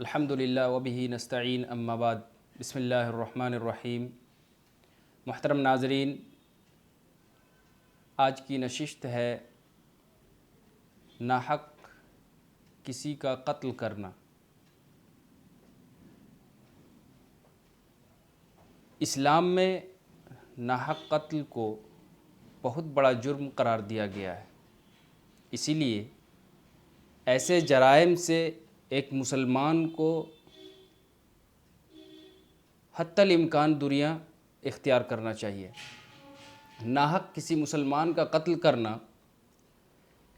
الحمدللہ وبہ نستعین اما بعد بسم اللہ الرحمن الرحیم۔ محترم ناظرین، آج کی نشست ہے ناحق کسی کا قتل کرنا۔ اسلام میں ناحق قتل کو بہت بڑا جرم قرار دیا گیا ہے، اسی لیے ایسے جرائم سے ایک مسلمان کو حتی الامکان دوریاں اختیار کرنا چاہیے۔ ناحق کسی مسلمان کا قتل کرنا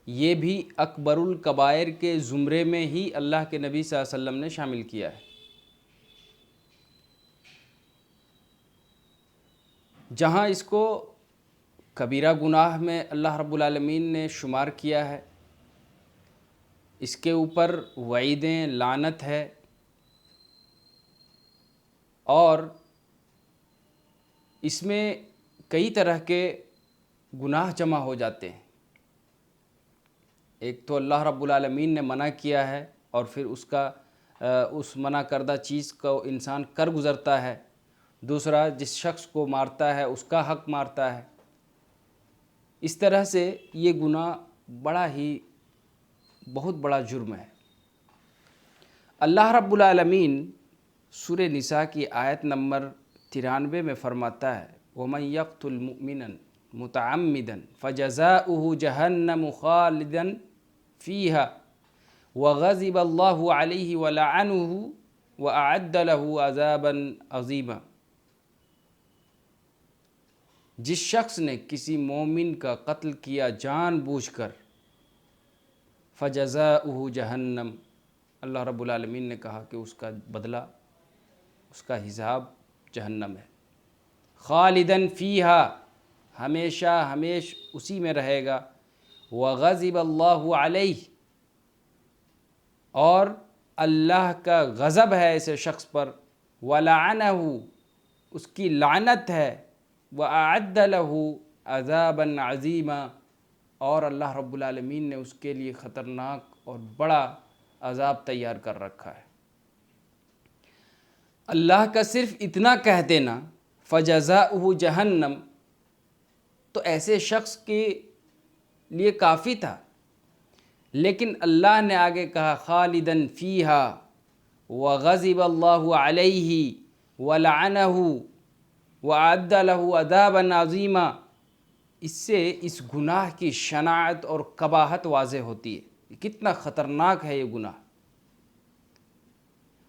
یہ بھی اکبر الکبائر کے زمرے میں ہی اللہ کے نبی صلی اللہ علیہ وسلم نے شامل کیا ہے، جہاں اس کو کبیرہ گناہ میں اللہ رب العالمین نے شمار کیا ہے، اس کے اوپر وعیدیں لعنت ہے، اور اس میں کئی طرح کے گناہ جمع ہو جاتے ہیں۔ ایک تو اللہ رب العالمین نے منع کیا ہے اور پھر اس منع کردہ چیز کو انسان کر گزرتا ہے۔ دوسرا، جس شخص کو مارتا ہے اس کا حق مارتا ہے۔ اس طرح سے یہ گناہ بہت بڑا جرم ہے۔ اللہ رب العالمین سورہ نساء کی آیت نمبر 93 میں فرماتا ہے وَمَن يَقْتُلْ مُؤْمِنًا مُتَعَمِّدًا فَجَزَاؤُهُ جَهَنَّمُ خَالِدًا فِيهَا وَغَضِبَ اللَّهُ عَلَيْهِ وَلَعَنَهُ وَأَعَدَّ لَهُ عَذَابًا عَظِيمًا۔ جس شخص نے کسی مومن کا قتل کیا جان بوجھ کر، فَجَزَاؤُهُ جَهَنَّمُ، اللہ رب العالمین نے کہا کہ اس کا بدلہ، اس کا حساب جہنم ہے۔ خالداً فیہا، ہمیشہ اسی میں رہے گا۔ وغضب اللہ علیہ، اور اللہ کا غضب ہے ایسے شخص پر۔ ولعنہ، اس کی لعنت ہے۔ واعد لہ عذابا عظیما، اور اللہ رب العالمین نے اس کے لیے خطرناک اور بڑا عذاب تیار کر رکھا ہے۔ اللہ کا صرف اتنا کہہ دینا فجزاؤہ جہنم تو ایسے شخص کے لیے کافی تھا، لیکن اللہ نے آگے کہا خالداً فیہا وغضب اللہ علیہ ولعنہ وأعد لہ عذابا عظیما۔ اس سے اس گناہ کی شناعت اور قباحت واضح ہوتی ہے، کتنا خطرناک ہے یہ گناہ۔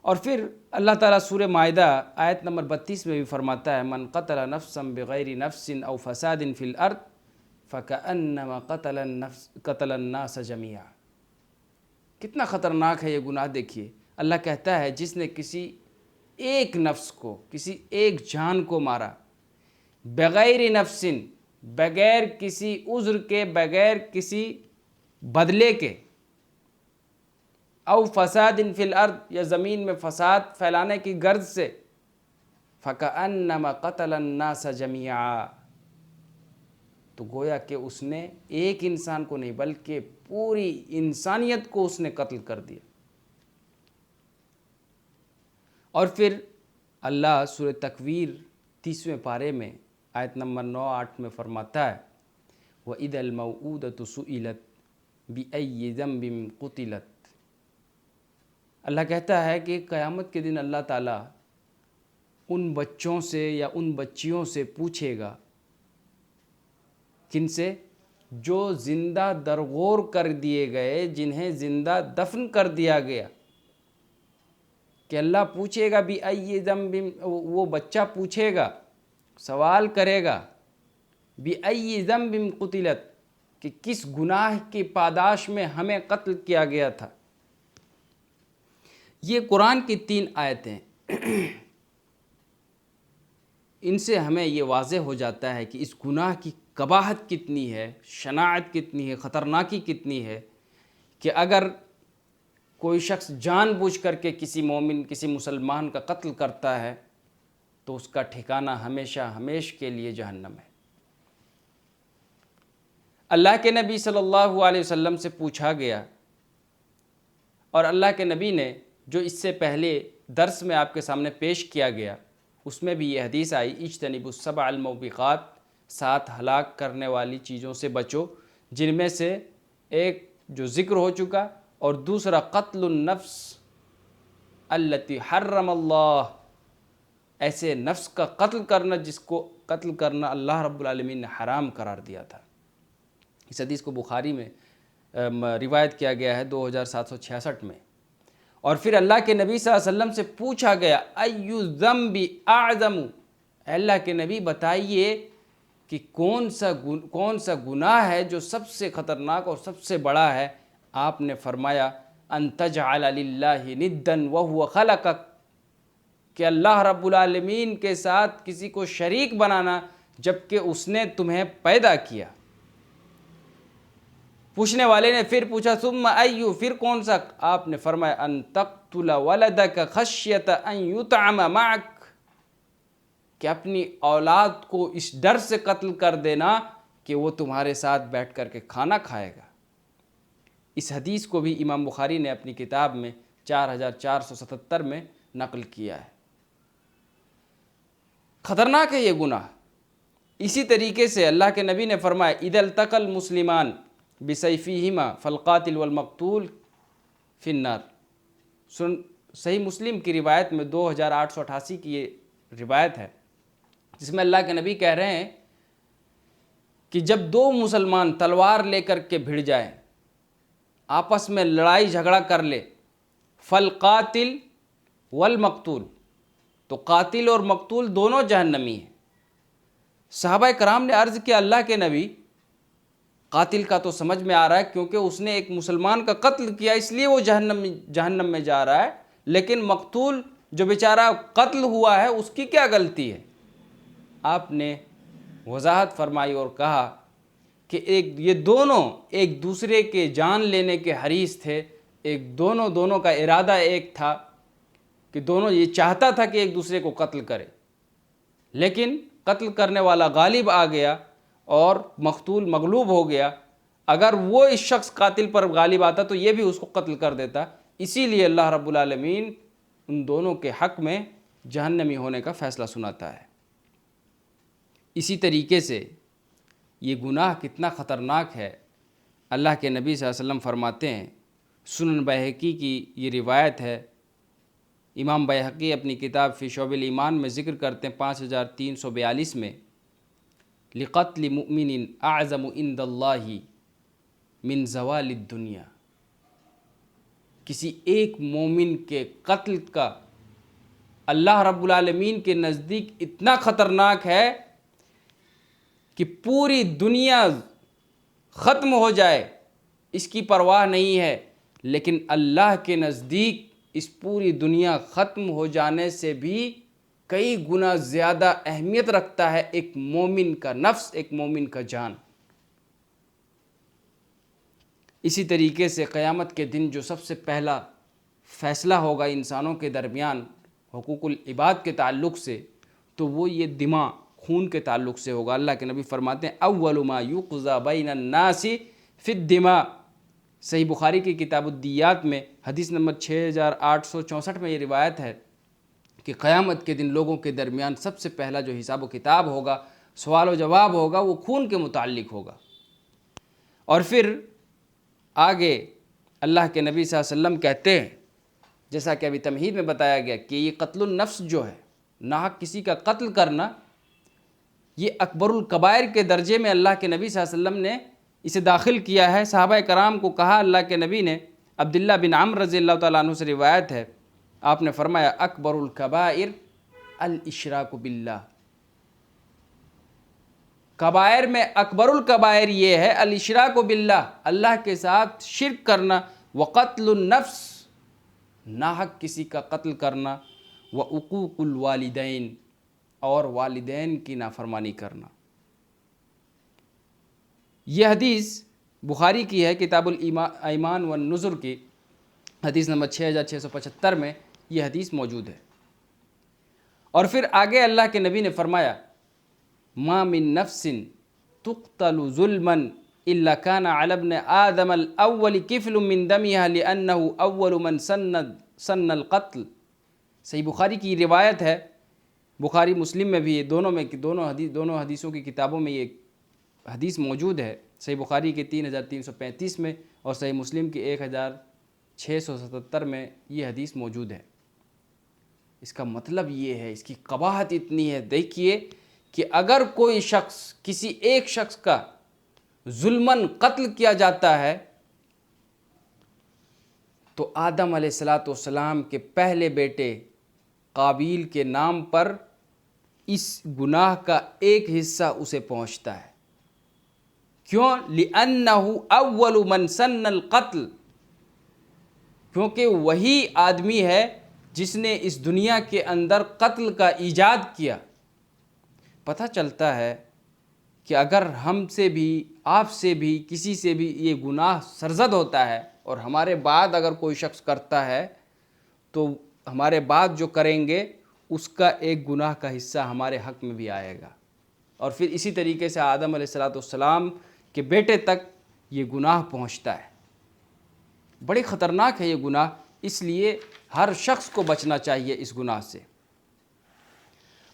اور پھر اللہ تعالیٰ سورہ مائدہ آیت نمبر 32 میں بھی فرماتا ہے من قتل نفسا بغیر نفس او فساد فی الارض فکأنما قتل الناس جميعا۔ کتنا خطرناک ہے یہ گناہ، دیکھیے اللہ کہتا ہے جس نے کسی ایک نفس کو، کسی ایک جان کو مارا، بغیر نفس، بغیر کسی عذر کے، بغیر کسی بدلے کے، او فساد فی الارض، یا زمین میں فساد پھیلانے کی غرض سے، فکأنما قتل الناس جميعا، تو گویا کہ اس نے ایک انسان کو نہیں بلکہ پوری انسانیت کو اس نے قتل کر دیا۔ اور پھر اللہ سورہ تکویر 30ویں پارے میں آیت نمبر 9-8 میں فرماتا ہے وَإِذَا الْمَوْءُودَةُ سُئِلَتْ بِأَيِّ ذَنبٍ قُتِلَتْ۔ اللہ کہتا ہے کہ قیامت کے دن اللہ تعالیٰ ان بچوں سے یا ان بچیوں سے پوچھے گا، کن سے؟ جو زندہ درگور کر دیے گئے، جنہیں زندہ دفن کر دیا گیا، کہ اللہ پوچھے گا بِأَيِّ ذَنبٍ، وہ بچہ پوچھے گا، سوال کرے گا بِأَيِّ ذَنبٍ قُتِلَتْ، کہ کس گناہ کی پاداش میں ہمیں قتل کیا گیا تھا۔ یہ قرآن کی 3 آیتیں، ان سے ہمیں یہ واضح ہو جاتا ہے کہ اس گناہ کی قباحت کتنی ہے، شناعت کتنی ہے، خطرناکی کتنی ہے، کہ اگر کوئی شخص جان بوجھ کر کے کسی مومن، کسی مسلمان کا قتل کرتا ہے تو اس کا ٹھکانہ ہمیشہ کے لیے جہنم ہے۔ اللہ کے نبی صلی اللہ علیہ وسلم سے پوچھا گیا، اور اللہ کے نبی نے جو اس سے پہلے درس میں آپ کے سامنے پیش کیا گیا، اس میں بھی یہ حدیث آئی، اجتنبوا السبع الموبقات، 7 ہلاک کرنے والی چیزوں سے بچو، جن میں سے ایک جو ذکر ہو چکا، اور دوسرا قتل النفس التی حرم اللہ، ایسے نفس کا قتل کرنا جس کو قتل کرنا اللہ رب العالمین نے حرام قرار دیا تھا۔ اس حدیث کو بخاری میں روایت کیا گیا ہے 2766 میں۔ اور پھر اللہ کے نبی صلی اللہ علیہ وسلم سے پوچھا گیا ایُّ الذنب اعظم، اے اللہ کے نبی بتائیے کہ کون سا گناہ ہے جو سب سے خطرناک اور سب سے بڑا ہے؟ آپ نے فرمایا ان تجعل للہ ندا وہو خلقک، کہ اللہ رب العالمین کے ساتھ کسی کو شریک بنانا جبکہ اس نے تمہیں پیدا کیا۔ پوچھنے والے نے پھر پوچھا ثم ایو، پھر کون سا؟ آپ نے فرمایا ان تقتل ولدک خشیۃ ان یطعم معک، کہ اپنی اولاد کو اس ڈر سے قتل کر دینا کہ وہ تمہارے ساتھ بیٹھ کر کے کھانا کھائے گا۔ اس حدیث کو بھی امام بخاری نے اپنی کتاب میں 4477 میں نقل کیا ہے۔ خطرناک ہے یہ گناہ۔ اسی طریقے سے اللہ کے نبی نے فرمایا اذا التقى المسلمان بسیفیہما فالقاتل والمقتول فی النار، صحیح مسلم کی روایت میں 2888 کی یہ روایت ہے، جس میں اللہ کے نبی کہہ رہے ہیں کہ جب 2 مسلمان تلوار لے کر کے بھڑ جائیں، آپس میں لڑائی جھگڑا کر لے، فالقاتل والمقتول، تو قاتل اور مقتول دونوں جہنمی ہیں۔ صحابہ کرام نے عرض کیا اللہ کے نبی، قاتل کا تو سمجھ میں آ رہا ہے کیونکہ اس نے ایک مسلمان کا قتل کیا اس لیے وہ جہنم میں جا رہا ہے، لیکن مقتول جو بیچارہ قتل ہوا ہے اس کی کیا غلطی ہے؟ آپ نے وضاحت فرمائی اور کہا کہ یہ دونوں ایک دوسرے کے جان لینے کے حریص تھے، دونوں کا ارادہ ایک تھا کہ دونوں یہ چاہتا تھا کہ ایک دوسرے کو قتل کرے، لیکن قتل کرنے والا غالب آ گیا اور مقتول مغلوب ہو گیا۔ اگر وہ اس شخص قاتل پر غالب آتا تو یہ بھی اس کو قتل کر دیتا، اسی لیے اللہ رب العالمین ان دونوں کے حق میں جہنمی ہونے کا فیصلہ سناتا ہے۔ اسی طریقے سے یہ گناہ کتنا خطرناک ہے، اللہ کے نبی صلی اللہ علیہ وسلم فرماتے ہیں، سنن بیہقی کی یہ روایت ہے، امام بیہقی اپنی کتاب فی شعب الایمان میں ذکر کرتے ہیں 5342 میں، لقتل مؤمن اعظم عند اللہ من زوال الدنیا، کسی ایک مومن کے قتل کا اللہ رب العالمین کے نزدیک اتنا خطرناک ہے کہ پوری دنیا ختم ہو جائے اس کی پرواہ نہیں ہے، لیکن اللہ کے نزدیک اس پوری دنیا ختم ہو جانے سے بھی کئی گنا زیادہ اہمیت رکھتا ہے ایک مومن کا نفس، ایک مومن کا جان۔ اسی طریقے سے قیامت کے دن جو سب سے پہلا فیصلہ ہوگا انسانوں کے درمیان حقوق العباد کے تعلق سے، تو وہ یہ دماء، خون کے تعلق سے ہوگا۔ اللہ کے نبی فرماتے ہیں اول ما یقضی بین الناس فی الدماء، صحیح بخاری کی کتاب الدیات میں حدیث نمبر 6864 میں یہ روایت ہے کہ قیامت کے دن لوگوں کے درمیان سب سے پہلا جو حساب و کتاب ہوگا، سوال و جواب ہوگا، وہ خون کے متعلق ہوگا۔ اور پھر آگے اللہ کے نبی صلی اللہ علیہ وسلم کہتے ہیں، جیسا کہ ابھی تمہید میں بتایا گیا، کہ یہ قتل النفس جو ہے، ناحق کسی کا قتل کرنا، یہ اکبر الکبائر کے درجے میں اللہ کے نبی صلی اللہ علیہ وسلم نے اسے داخل کیا ہے۔ صحابہ کرام کو کہا اللہ کے نبی نے، عبداللہ بن عمرو رضی اللہ تعالیٰ عنہ سے روایت ہے، آپ نے فرمایا اکبر الکبائر الاشراک باللہ، کبائر میں اکبر الکبائر یہ ہے الاشراک باللہ، اللہ کے ساتھ شرک کرنا، وقتل النفس، ناحق کسی کا قتل کرنا، وعقوق الوالدین، اور والدین کی نافرمانی کرنا۔ یہ حدیث بخاری کی ہے، کتاب الایمان والنذر کی حدیث نمبر 6675 میں یہ حدیث موجود ہے۔ اور پھر آگے اللہ کے نبی نے فرمایا ما من نفس تقتل ظلما الا كان على ابن آدم الاول كفل من دمها لانه اول من سن سن القتل، صحیح بخاری کی روایت ہے، بخاری مسلم میں بھی دونوں حدیثوں کی کتابوں میں یہ حدیث موجود ہے، صحیح بخاری کے 3335 میں اور صحیح مسلم کے 1677 میں یہ حدیث موجود ہے۔ اس کا مطلب یہ ہے، اس کی قباحت اتنی ہے، دیکھیے کہ اگر کوئی شخص، کسی ایک شخص کا ظلماً قتل کیا جاتا ہے تو آدم علیہ السلام کے پہلے بیٹے قابیل کے نام پر اس گناہ کا ایک حصہ اسے پہنچتا ہے۔ کیوں؟ لِأَنَّهُ أَوَّلُ مَنْ سَنَّ الْقَتْلِ، کیونکہ وہی آدمی ہے جس نے اس دنیا کے اندر قتل کا ایجاد کیا۔ پتہ چلتا ہے کہ اگر ہم سے بھی، آپ سے بھی، کسی سے بھی یہ گناہ سرزد ہوتا ہے اور ہمارے بعد اگر کوئی شخص کرتا ہے تو ہمارے بعد جو کریں گے اس کا ایک گناہ کا حصہ ہمارے حق میں بھی آئے گا، اور پھر اسی طریقے سے آدم علیہ السلام کے بیٹے تک یہ گناہ پہنچتا ہے۔ بڑی خطرناک ہے یہ گناہ، اس لیے ہر شخص کو بچنا چاہیے اس گناہ سے۔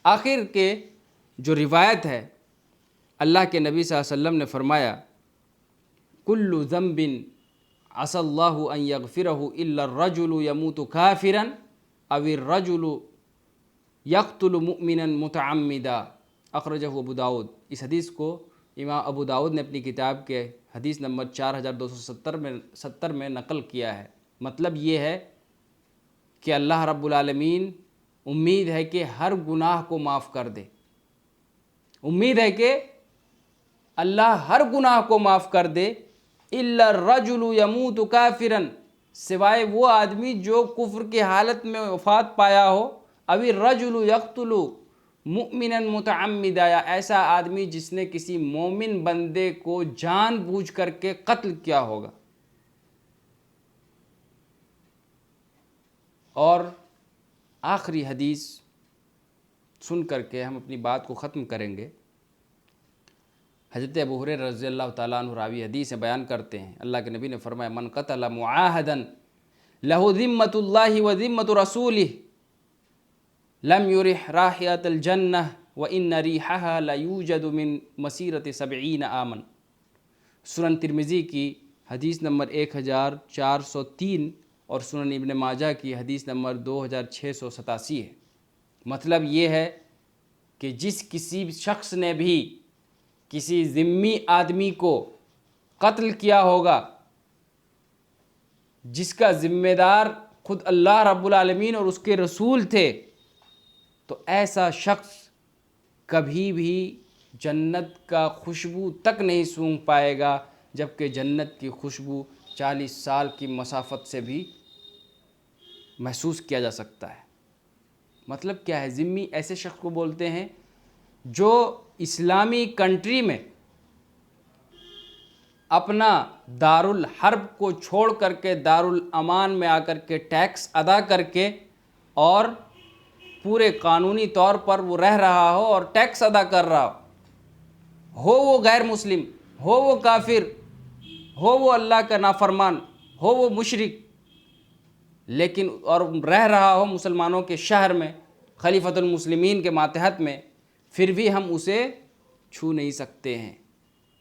آخر کے جو روایت ہے، اللہ کے نبی صلی اللہ علیہ وسلم نے فرمایا کل ذنب عسى الله ان يغفره الا الرجل يموت كافرا او الرجل يقتل مؤمنا متعمدا، اخرجہ ابو داؤد۔ اس حدیث کو امام ابو داؤد نے اپنی کتاب کے حدیث نمبر 4270 میں نقل کیا ہے۔ مطلب یہ ہے کہ اللہ رب العالمین امید ہے کہ ہر گناہ کو معاف کر دے، امید ہے کہ اللہ ہر گناہ کو معاف کر دے، الا الرجل یموت کافرا، سوائے وہ آدمی جو کفر کی حالت میں وفات پایا ہو، او الرجل یقتل مؤمنا متعمدا، یا ایسا آدمی جس نے کسی مومن بندے کو جان بوجھ کر کے قتل کیا ہوگا۔ اور آخری حدیث سن کر کے ہم اپنی بات کو ختم کریں گے۔ حضرت ابو ہریرہ رضی اللہ تعالیٰ عنہ راوی حدیث بیان کرتے ہیں، اللہ کے نبی نے فرمایا من قتل معاہدا لہ ذمۃ اللہ و ذمۃ رسولہ لم یرح رائحۃ الجنہ وان ریحھا لیوجد من مسیرۃ 70 عاما۔ سنن ترمذی کی حدیث نمبر 1403 اور سنن ابن ماجہ کی حدیث نمبر 2687 ہے۔ مطلب یہ ہے کہ جس کسی شخص نے بھی کسی ذمی آدمی کو قتل کیا ہوگا، جس کا ذمہ دار خود اللہ رب العالمین اور اس کے رسول تھے، تو ایسا شخص کبھی بھی جنت کا خوشبو تک نہیں سونگھ پائے گا، جبکہ جنت کی خوشبو 40 سال کی مسافت سے بھی محسوس کیا جا سکتا ہے۔ مطلب کیا ہے؟ ذمی ایسے شخص کو بولتے ہیں جو اسلامی کنٹری میں اپنا دارالحرب کو چھوڑ کر کے دارالامان میں آ کر کے ٹیکس ادا کر کے اور پورے قانونی طور پر وہ رہ رہا ہو اور ٹیکس ادا کر رہا ہو وہ غیر مسلم، ہو وہ کافر، ہو وہ اللہ کا نافرمان، ہو وہ مشرک، لیکن اور رہ رہا ہو مسلمانوں کے شہر میں، خلیفۃ المسلمین کے ماتحت میں، پھر بھی ہم اسے چھو نہیں سکتے ہیں،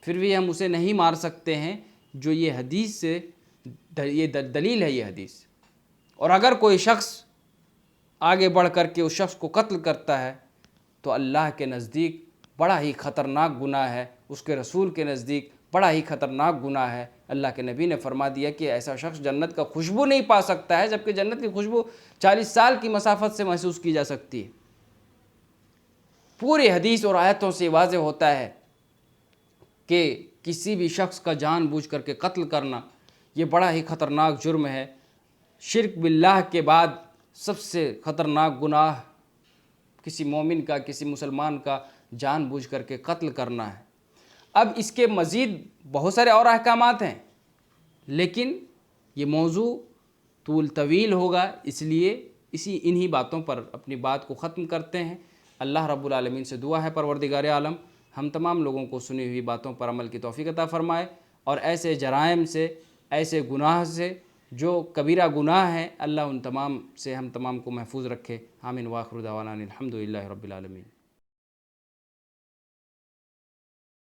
پھر بھی ہم اسے نہیں مار سکتے ہیں، جو یہ حدیث سے یہ دلیل ہے یہ حدیث۔ اور اگر کوئی شخص آگے بڑھ کر کے اس شخص کو قتل کرتا ہے تو اللہ کے نزدیک بڑا ہی خطرناک گناہ ہے، اس کے رسول کے نزدیک بڑا ہی خطرناک گناہ ہے۔ اللہ کے نبی نے فرما دیا کہ ایسا شخص جنت کا خوشبو نہیں پا سکتا ہے، جبکہ جنت کی خوشبو 40 سال کی مسافت سے محسوس کی جا سکتی ہے۔ پوری حدیث اور آیتوں سے واضح ہوتا ہے کہ کسی بھی شخص کا جان بوجھ کر کے قتل کرنا یہ بڑا ہی خطرناک جرم ہے۔ شرک باللہ کے بعد سب سے خطرناک گناہ کسی مومن کا، کسی مسلمان کا جان بوجھ کر کے قتل کرنا ہے۔ اب اس کے مزید بہت سارے اور احکامات ہیں، لیکن یہ موضوع طول طویل ہوگا، اس لیے انہی باتوں پر اپنی بات کو ختم کرتے ہیں۔ اللہ رب العالمین سے دعا ہے پروردگار عالم ہم تمام لوگوں کو سنی ہوئی باتوں پر عمل کی توفیق عطا فرمائے، اور ایسے جرائم سے، ایسے گناہ سے جو کبیرہ گناہ ہیں اللہ ان تمام سے ہم تمام کو محفوظ رکھے۔ آمین، واخر دعوانا الحمدللہ رب العالمین۔